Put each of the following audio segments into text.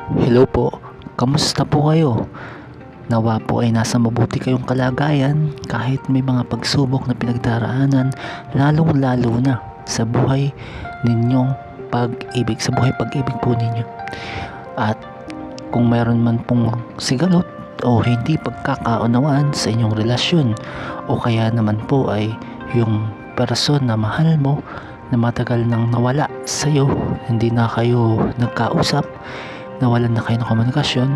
Hello po, kamusta po kayo? Nawa po ay nasa mabuti kayong kalagayan kahit may mga pagsubok na pinagdaraanan, lalong lalo na sa buhay ninyong pag-ibig, sa buhay pag-ibig po ninyo. At kung meron man pong sigalot o hindi pagkakaunawaan sa inyong relasyon, o kaya naman po ay yung person na mahal mo na matagal nang nawala sa iyo, hindi na kayo nagkausap, nawalan na kayo ng komunikasyon,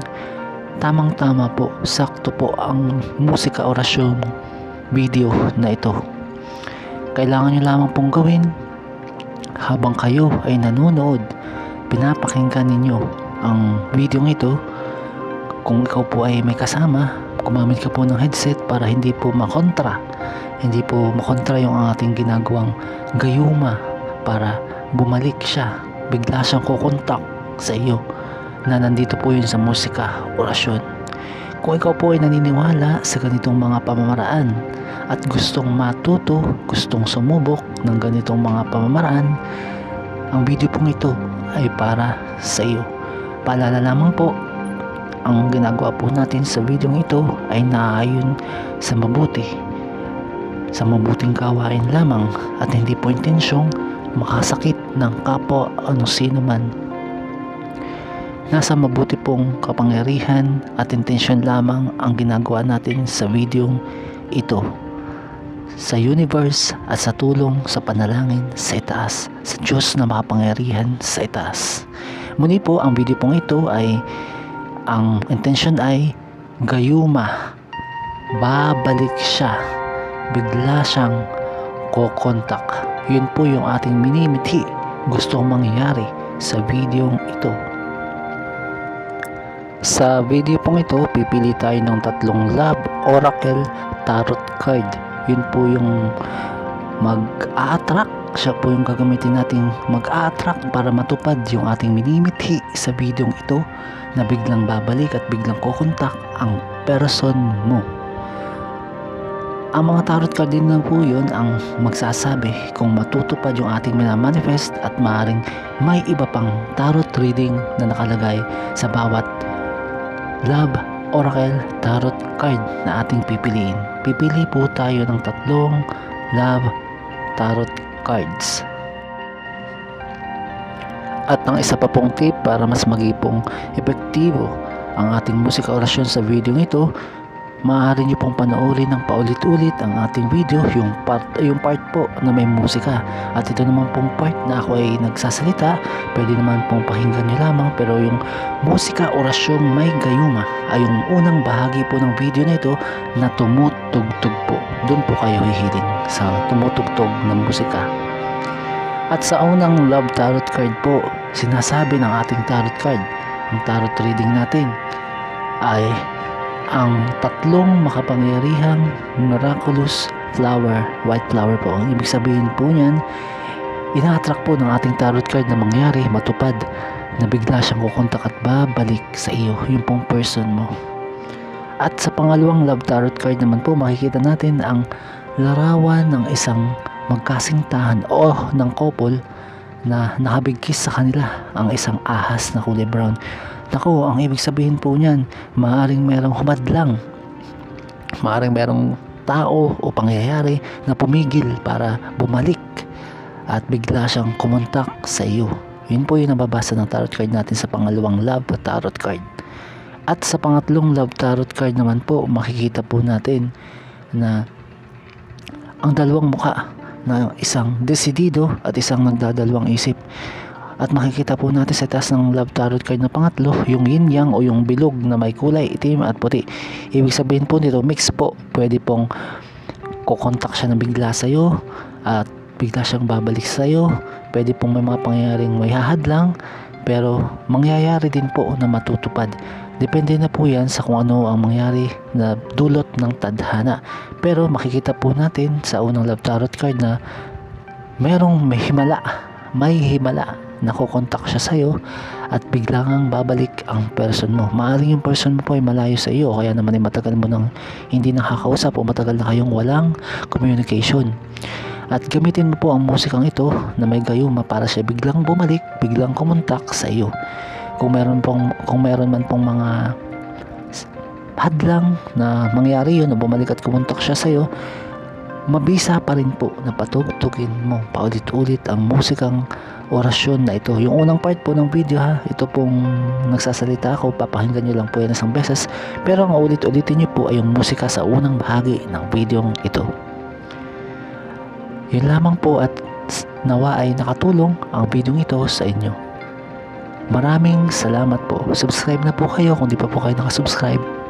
tamang-tama po, sakto po ang musika orasyon video na ito. Kailangan nyo lamang pong gawin habang kayo ay nanonood, pinapakinggan ninyo ang video ito. Kung ikaw po ay may kasama, gumamit ka po ng headset para hindi po makontra yung ating ginagawang gayuma, para bumalik siya, bigla siyang kukontak sa iyo na nandito po yun sa musika orasyon. Kung ikaw po ay naniniwala sa ganitong mga pamamaraan at gustong matuto, gustong sumubok ng ganitong mga pamamaraan, ang video pong ito ay para sa iyo. Paalala lamang po, ang ginagawa po natin sa video ito ay naaayon sa mabuting gawain lamang at hindi po intensyong makasakit ng kapwa ano sino man. Nasa mabuti pong kapangyarihan at intensyon lamang ang ginagawa natin sa videong ito, sa universe at sa tulong sa panalangin sa itaas, sa Diyos na makapangyarihan sa itaas. Muli po, ang video pong ito ay ang intensyon ay gayuma, babalik siya, bigla siyang kokontak. Yun po yung ating minimithi gustong mangyari sa videong ito. Sa video pong ito, pipili tayo ng 3 Love Oracle Tarot card. Yun po yung mag-a-attract. Siya po yung gagamitin natin mag-a-attract para matupad yung ating minimithi sa videong ito, na biglang babalik at biglang kukontak ang person mo. Ang mga tarot card din na po yun ang magsasabi kung matutupad yung ating minamanifest, at maaaring may iba pang tarot reading na nakalagay sa bawat Love Oracle Tarot card na ating pipiliin. Pipili po tayo ng 3 Love Tarot cards. At ang isa pa pong tip para mas maging epektibo ang ating musika orasyon sa video ito, maaari nyo pong panoorin ng paulit-ulit ang ating video, yung part po na may musika. At ito naman pong part na ako ay nagsasalita, pwede naman pong pakinggan nyo lamang, pero yung musika orasyong may gayuma ay yung unang bahagi po ng video na ito na tumutugtog po. Doon po kayo hihiling sa tumutugtog ng musika. At sa unang Love Tarot card po, sinasabi ng ating tarot card, ang tarot reading natin ay ang 3 makapangyarihang miraculous flower, white flower po. Ang ibig sabihin po niyan, ina-attract po ng ating tarot card na mangyari, matupad, na bigla siyang kukontak at babalik sa iyo, yung pong person mo. At sa pangalawang Love Tarot card naman po, makikita natin ang larawan ng isang magkasintahan o ng couple na nakabigkis sa kanila ang isang ahas na kulay brown. Naku, ang ibig sabihin po niyan, maaaring merong humadlang, maaaring merong tao o pangyayari na pumigil para bumalik at bigla siyang kumontak sa iyo. Yun po yung nababasa ng tarot card natin sa pangalawang Love Tarot card. At sa pangatlong Love Tarot card naman po, makikita po natin na ang 2 mukha na isang desidido at isang nagdadalawang isip. At makikita po natin sa taas ng Love Tarot card na pangatlo, yung yin yang o yung bilog na may kulay itim at puti. Ibig sabihin po nito, mix po. Pwede pong kukontak siya na bigla sa iyo at bigla siyang babalik sa iyo. Pwede pong may mga pangyayaring may hahadlang, pero mangyayari din po na matutupad. Depende na po yan sa kung ano ang mangyari na dulot ng tadhana. Pero makikita po natin sa unang Love Tarot card na merong may himala na kukontak siya sa iyo at biglang babalik ang person mo. Maaaring yung person mo po ay malayo sa iyo, o kaya naman ay matagal mo nang hindi nakakausap o matagal na kayong walang communication. At gamitin mo po ang musikang ito na may gayuma para siya biglang bumalik, biglang kumontak sa iyo. Kung meron man pong mga hadlang na mangyari yun o bumalik at kumontak siya sa'yo, mabisa pa rin po na patugtugin mo paulit-ulit ang musikang orasyon na ito. Yung unang part po ng video ito pong nagsasalita ako, papakinggan nyo lang po yan isang beses, pero ang ulit-ulitin nyo po ay yung musika sa unang bahagi ng video ito. Yun lamang po at nawa ay nakatulong ang video ito sa inyo. Maraming salamat po. Subscribe na po kayo kung di pa po kayo nakasubscribe.